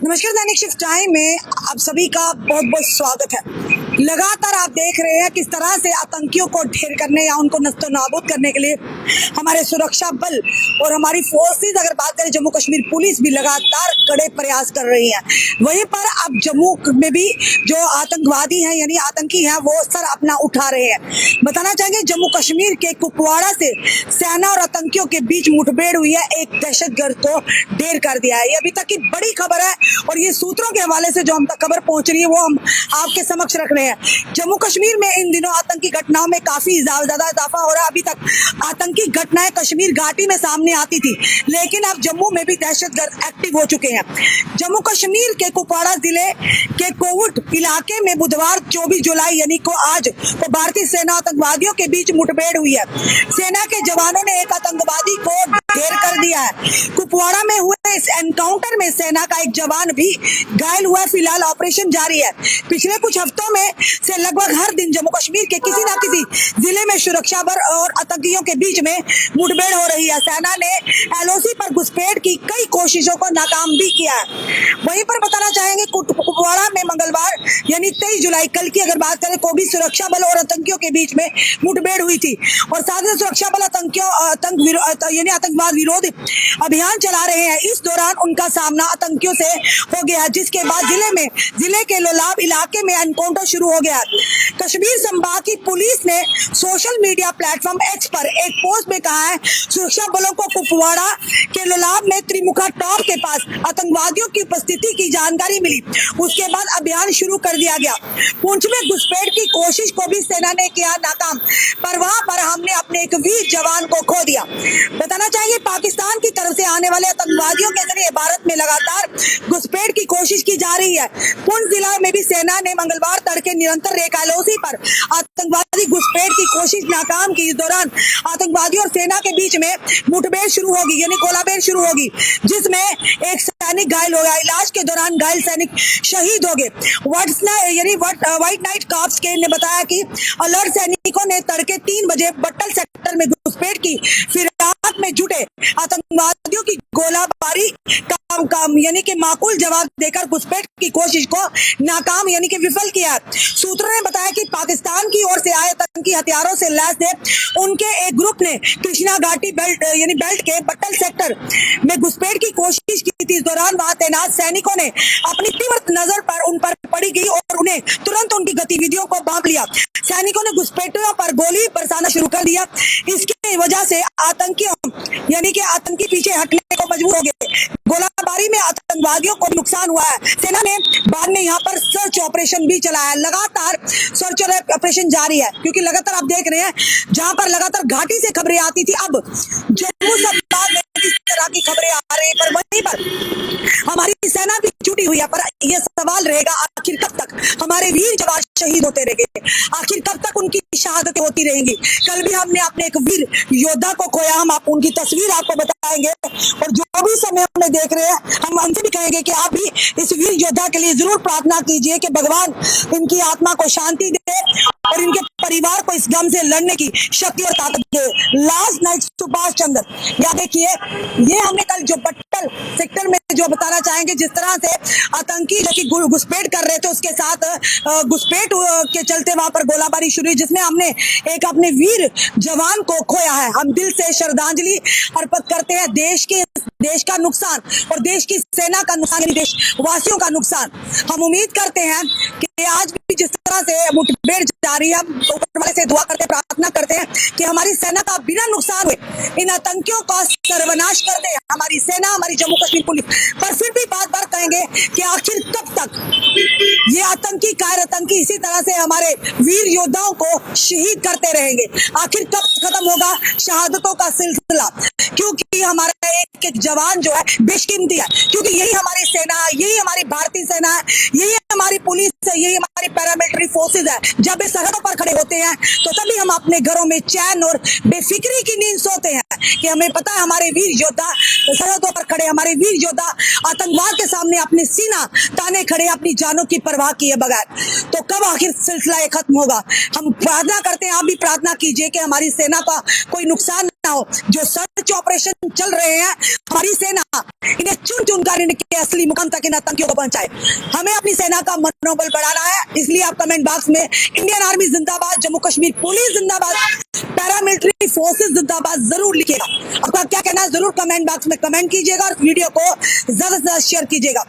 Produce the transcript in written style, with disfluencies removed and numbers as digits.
नमस्कार। दैनिक shift time में आप सभी का बहुत बहुत स्वागत है। लगातार आप देख रहे हैं किस तरह से आतंकियों को ढेर करने या उनको नस्तो नाबूद करने के लिए हमारे सुरक्षा बल और हमारी फोर्सेस, अगर बात करें जम्मू कश्मीर पुलिस भी लगातार कड़े प्रयास कर रही है। वहीं पर अब जम्मू में भी जो आतंकवादी हैं यानी आतंकी हैं वो सर अपना उठा रहे हैं। बताना चाहेंगे जम्मू कश्मीर के कुपवाड़ा से सेना और आतंकियों के बीच मुठभेड़ हुई है। एक दहशतगर्द को ढेर कर दिया है। ये अभी तक की बड़ी खबर है और ये सूत्रों के हवाले से जो हम तक खबर पहुंच रही है वो हम आपके समक्ष रख रहे हैं। जम्मू कश्मीर में इन दिनों आतंकी घटनाओं में काफी ज्यादा इजाफा हो रहा है। अभी तक आतंकी घटनाएं कश्मीर घाटी में सामने आती थी, लेकिन अब जम्मू में भी दहशतगर्द एक्टिव हो चुके हैं। जम्मू कश्मीर के कुपवाड़ा जिले के कोवुट इलाके में बुधवार 24 जुलाई यानी को आज को भारतीय सेना आतंकवादियों के बीच मुठभेड़ हुई है। सेना के जवानों ने एक आतंकवादी को ढेर कर दिया है। कुपवाड़ा में हुए इस एनकाउंटर में सेना का एक जवान भी घायल हुआ है। फिलहाल ऑपरेशन जारी है। पिछले कुछ हफ्तों में से लगभग हर दिन जम्मू कश्मीर के किसी न किसी जिले में सुरक्षा बल और आतंकियों के बीच में मुठभेड़ हो रही है। सेना ने एलओसी पर घुसपैठ की कई कोशिशों को नाकाम भी किया है। वहीं पर बताना चाहेंगे कुपवाड़ा में मंगलवार यानी 23 जुलाई कल की अगर बात करें तो भी सुरक्षा बल और आतंकियों के बीच में मुठभेड़ हुई थी और साथ ही सुरक्षा बल आतंकवाद विरोधी अभियान चला रहे हैं। इस दौरान उनका सामना आतंकियों से हो गया, जिसके बाद जिले के लोलाब इलाके में एनकाउंटर शुरू हो गया। कश्मीर संभाग की पुलिस ने सोशल मीडिया प्लेटफॉर्म एक्स पर एक पोस्ट में कहा है, सुरक्षा बलों को कुपवाड़ा के लोलाब में त्रिमुखा टॉप के पास आतंकवादियों की उपस्थिति की जानकारी मिली। उसके बाद अभियान शुरू कर दिया गया। पुंछ में घुसपैठ की कोशिश को भी सेना ने किया नाकाम, पर वहां पर हमने अपने एक वीर जवान को खो दिया। बताना चाहिए पाकिस्तान की तरफ से आने वाले आतंकवादियों के जरिए भारत में लगातार घुसपैठ की कोशिश की जा रही है। पुंछ जिला में भी सेना ने मंगलवार तड़के निरंतर एक एलओसी पर आतंकवादी घुसपैठ की कोशिश नाकाम की। इस दौरान आतंकवादियों और सेना के बीच में मुठभेड़ शुरू होगी यानी गोलाबारी शुरू होगी, जिसमें एक सैनिक घायल हो गया। इलाज के दौरान घायल सैनिक शहीद हो गए। व्हाइट नाइट कॉप्स के ने बताया कि अलर्ट सैनिकों ने तड़के 3 बजे बट्टल सेक्टर में घुसपैठ की फिराक में जुटे आतंकवादियों की गोलाबारी काम यानी कि माकूल जवाब देकर घुसपैठ की कोशिश को नाकाम यानी कि विफल किया। सूत्रों ने बताया कि पाकिस्तान की ओर से आए आतंकी हथियारों से लैस थे। उनके एक ग्रुप ने कृष्णा घाटी बेल्ट के बट्टल सेक्टर में घुसपैठ की कोशिश की थी। इस दौरान वहां तैनात सैनिकों ने अपनी तीव्र नजर पर उन पर पड़ी गई और उन्हें तुरंत उनकी गतिविधियों को भांप लिया। सैनिकों ने घुसपैठियों पर गोली बरसाना शुरू कर दिया। इसकी वजह से आतंकी पीछे हटने को मजबूर हो गए। गोलाबारी में आतंकवादियों को नुकसान हुआ है। सेना ने बाद में यहाँ पर सर्च ऑपरेशन भी चलाया है। लगातार सर्च ऑपरेशन जारी है, क्योंकि लगातार आप देख रहे हैं जहां पर लगातार घाटी से खबरें आती थी, अब जम्मू संभाग में इस तरह की खबरें आ रही है। पर वहीं पर हमारी सेना भी जुटी हुई है। पर यह सवाल रहेगा, आखिर कब तक हमारे वीर जवान शहीद होते रहेंगे? आखिर कब तक उनकी शहादतें होती रहेंगी? कल भी हमने अपने एक वीर योद्धा को खोया। हम उनकी तस्वीर आपको बताएंगे और जो भी समय हमने देख रहे हैं हम उनसे भी कहेंगे कि आप भी इस वीर योद्धा के लिए जरूर प्रार्थना कीजिए कि भगवान इनकी आत्मा को शांति दे और इनके परिवार को इस गम से लड़ने की शक्ति और ताकत दे। लास्ट नाइट सुभाष चंद्र, या देखिए ये हमने कल जो बट्टल सेक्टर में जो बताना चाहेंगे, जिस तरह से आतंकी जो कि घुसपैठ कर रहे थे उसके साथ घुसपैठ के चलते वहां पर गोलाबारी शुरू हुई, जिसमें हमने एक अपने वीर जवान को खोया है। हम दिल से श्रद्धांजलि अर्पित करते हैं। देश का नुकसान और देश की सेना का नुकसान यानी देशवासियों का नुकसान। हम उम्मीद करते हैं कि आज भी जिस तरह से मुठभेड़ जारी है, हम ऊपर वाले से दुआ करते प्रार्थना करते हैं कि हमारी सेना का बिना नुकसान हुए इन आतंकियों का सर्वनाश कर दे हमारी सेना, हमारी जम्मू कश्मीर पुलिस। पर फिर भी बार बार कहेंगे कि आखिर कब तक ये आतंकी इसी तरह से हमारे वीर योद्धाओं को शहीद करते रहेंगे? आखिर कब खत्म होगा शहादतों का सिलसिला? क्योंकि हमारा एक जवान जो है बेशकीमती है, क्योंकि यही हमारी सेना है, यही हमारी भारतीय सेना है, यही हमारी पुलिस है, यही हमारी पैरामिलिट्री फोर्सेज है। जब ये सरहदों पर खड़े होते हैं तो तभी हम अपने घरों में चैन और बेफिक्री की नींद सोते हैं कि हमें पता है हमारे वीर योद्धा सरहदों पर खड़े, हमारे वीर योद्धा आतंकवाद के सामने अपने सीना ताने खड़े, अपनी जानों की परवाह किए बगैर। तो कब आखिर सिलसिला खत्म होगा? हम प्रार्थना करते हैं, आप भी प्रार्थना कीजिए कि हमारी सेना का कोई नुकसान ना हो। जो सर्च ऑपरेशन चल रहे हैं, हमारी सेना इन्हें चुन चुन कर इनके असली मुकाम तक इन आतंकियों को पहुंचाए। हमें अपनी सेना का मनोबल बढ़ाना है, इसलिए आप कमेंट बॉक्स में इंडियन आर्मी जिंदाबाद, जम्मू कश्मीर पुलिस जिंदाबाद, पैरामिलिट्री फोर्सेस जिंदाबाद जरूर लिखिएगा। आपका क्या कहना है जरूर कमेंट बॉक्स में कमेंट कीजिएगा और वीडियो को ज्यादा से ज्यादा शेयर कीजिएगा।